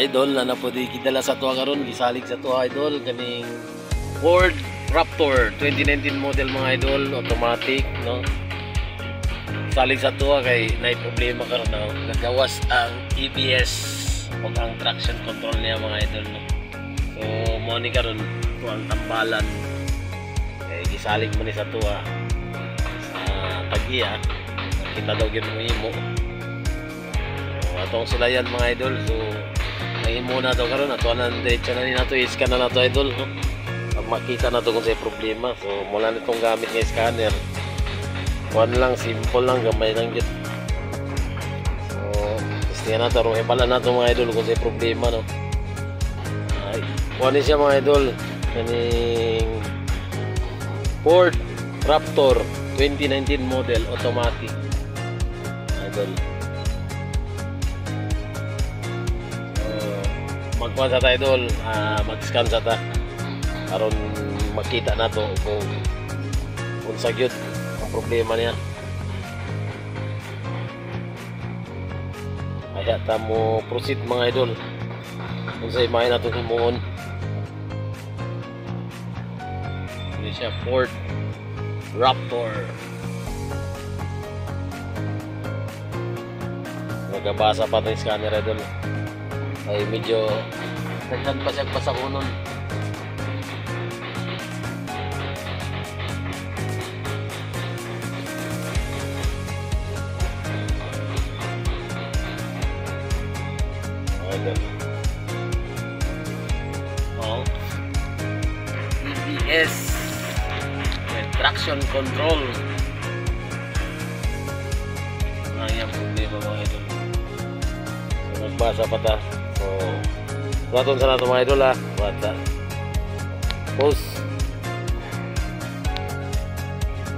idol na napudi gidala sa tuwa karon, gisalig sa tuwa idol kaning Ford Raptor 2019 model mga idol, automatic no. Salig sa tuwa kay nay problema karon na nagawas ang ABS o ang traction control niya mga idol no. So mo ni karon ang tambalan kay gisalig man ni sa tuwa sa tagiya kita daw gyud mo imo. So atong sulayan mga idol, so mahimo na daw karon ato na diretso na ni nato i-scan na nato idol no. Pag makita na to kung say problema, so mula nitong gamit nga scanner, one lang, simple lang, gamay lang yun. So testingan na to, ipala na to mga idol kung say problema no. Ay, one siya mga idol kaning Ford Raptor 2019 model automatic idol. Magkuhan sa ta idol, mag-scan sa ta karon makita na to kung sa gyud ang problema niya. Kaya ta mo proceed mga idol kung sa imahe na itong humuon. Ini siya Ford Raptor. Nagabasa pa itong scanner idol ay medyo nagdan pa siya pasakunon. ABS with traction control. Ang problema mga idol. So nagbasa pa ta. So raton sa nato mga idol ha. Bata pause.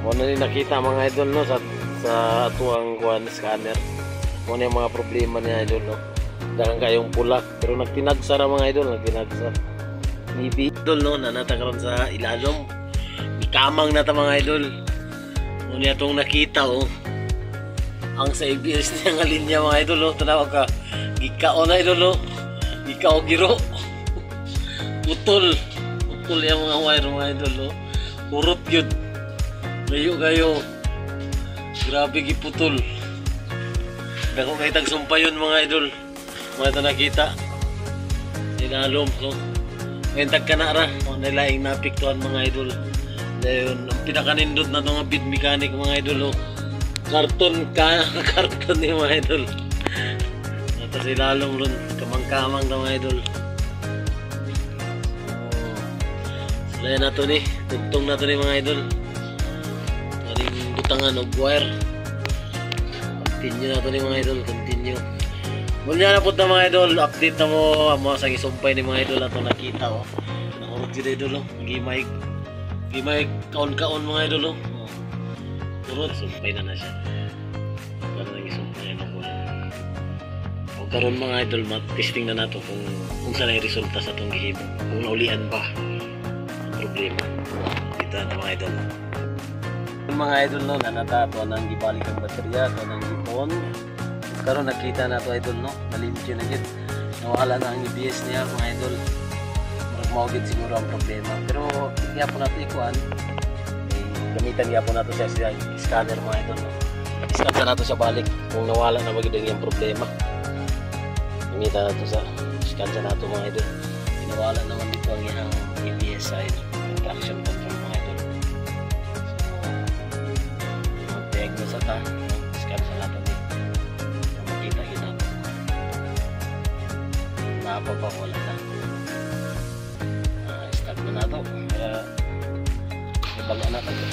Muna rin nakita mga idol no sa atuang kuhan scanner. Muna yung mga problema niya idol no. Dagang kayong pula pero nagtinagsa na mga idol, nagtinagsa. Maybe idol no na natakaroon sa ilalom. Ikamang na ta mga idol. Muna itong nakita oh. Ang sa ABS niya nga linya mga idol oh. Tanawag ka. Gikao na idol oh. Gikao giro. Putol. Putol yung mga wire mga idol oh. Kurot yun. Layo kayo. Grabe giputol. Dako kay tagsumpa yun mga idol. Mga ito nakita inalom so ngayon tagkanara nilaing napiktuan mga idol dahil ang pinakanindot na itong bid mechanic mga idol karton karton ni mga idol ito si lalong ron kamang-kamang na mga idol. Sulayan na ito ni tugtong na ito ni mga idol maring butangan o wire. Continue na ito ni mga idol, continue. Muna na po na mga idol, update na mo sa isumpay ni mga idol ato nakita oh. Nakurot yun idol oh. Gimay kaon-kaon mga idol oh. Kurot, sumpay na siya. Para nang isumpay na po. O karon mga idol, testing na nato kung saan ay resulta sa itong gihimo. Kung naulian ba ang problema. Kita na mga idol. Mga idol no, nanatato nang gibalik ang baterya, ito nang gipon. Karon nakita na to idol no, nalimpyo na gid. Nawala na ang ABS niya mga idol. Murag mao gid siguro ang problema. Pero iya po nato ikuan. Gamitan iya po nato siya sa scanner mga idol no. Scan na nato siya balik kung nawala na magid ang problema. Gamitan nato sa scan na nato mga idol. Nawala naman dito ang iyang ABS side, traction control mga idol. So mag-diagnose sa ta, scan sa nato ni. Napapa wala na start na nato kaya ibala na tayo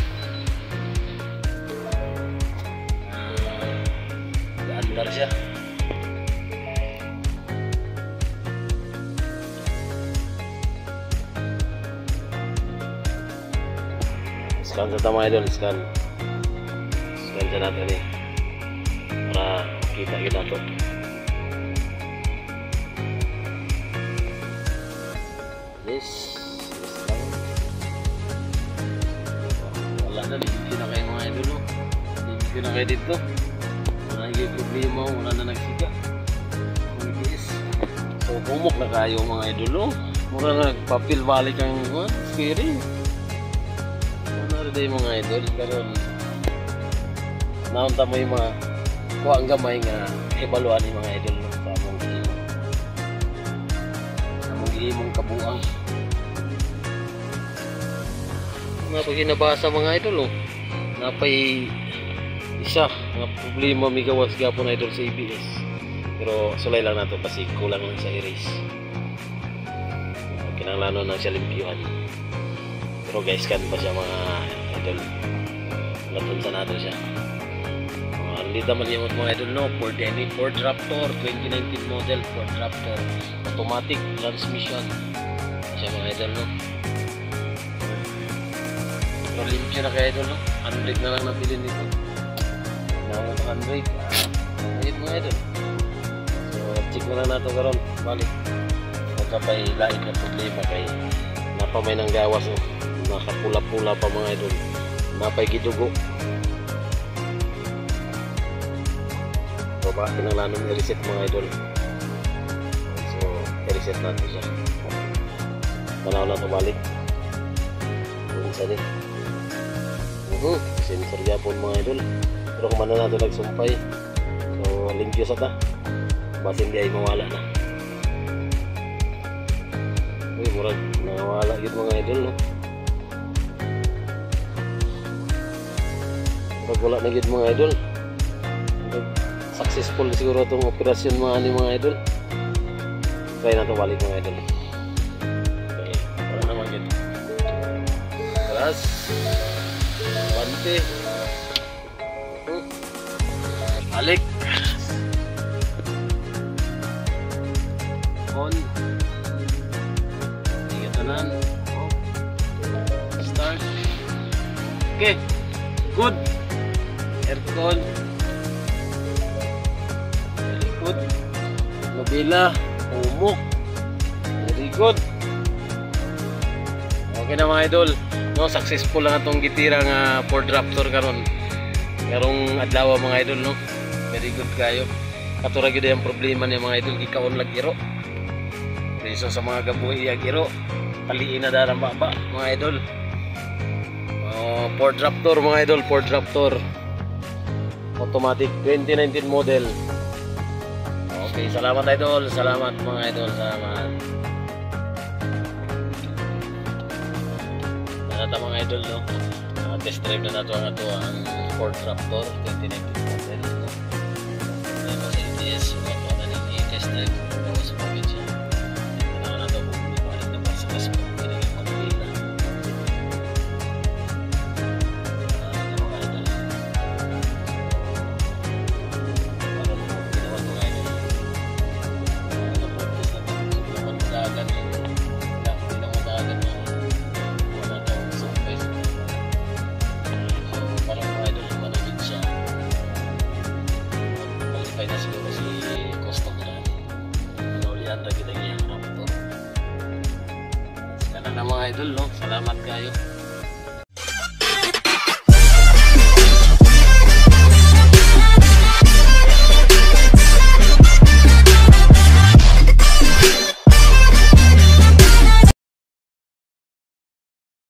andar siya scan sa tama idol scan sa natin eh para kita to. Yes lang. Wala na, hindi na kayo mga idol hindi na kayo dito. Wala na yung problema, wala na nagsika. So Umok na kayo mga idol, no? Mura na nagpapil balik ang scary. Ano rin mga idol, karon naunta mo yung mga kuha ang gamay nga ebaluan yung mga idol, no? Sa mong giimong kabuang. Nga pag hinabasa mga idol, no? Napay isa nga problema may gawas gapon idol sa ABS. Pero sulay lang nato kasi kulang lang sa erase. Kinanglanon na siya limpyuhan. Pero guys, kan pa siya mga idol. Laton sa nato siya. Hindi naman yung mga idol, no? Ford Raptor 2019 model, Ford Raptor automatic transmission siya mga idol, no? Pero limpyo na kaya idol, no? 100 na lang nabili nito. Naman 100. Ayun mga idol. So check na lang nato karon balik. Magkapay lain na problema kay napamay ng gawas, oh. Nakapula-pula pa mga idol. Napay gidugo. So ba kinanglanon i-reset mga idol. So i-reset natin siya. Tanaw na to balik. Isa din. Sensor yapon mga idol. Pero kung mana nato nagsumpay, so limpyo sa ta. Basin di ay mawala na. Uy, murag nawala yun mga idol, no? Murag wala na yun mga idol. Successful siguro itong operasyon mga idol. Try na ito balik mga idol. Okay, wala naman yun. Keras Bante balik on tingnan off start. Okay, good. Aircon very good. Nobila umok very good. Okay na mga idol, no? Successful lang itong gitira nga Ford Raptor karon. Karong adlaw mga idol, no? Very good kayo. Katura gyud ang problema ni mga idol, gikaon lag iro. Reason sa mga gabuhi ag iro, paliin na darang baba mga idol. Ford Raptor mga idol, Ford Raptor automatic 2019 model. Okay, salamat idol, salamat mga idol, salamat. Nata mga idol, no? Test drive na nato ang Ford Raptor 2019 model, no? Yes, wala na ni test drive sa probinsya. Ito na nato kung balik na pa sa kaspo pinagay Manila. Mga idol, para mo ginawa mga idol. Practice na ito. Sobrang madagan yun. Hindi na madagan yun. Wala daw sa Facebook. So parang mga idol, managin siya. Qualify na siguro si custom na. Naulihan na kita niya. Sana na mga idol, no? Salamat kayo.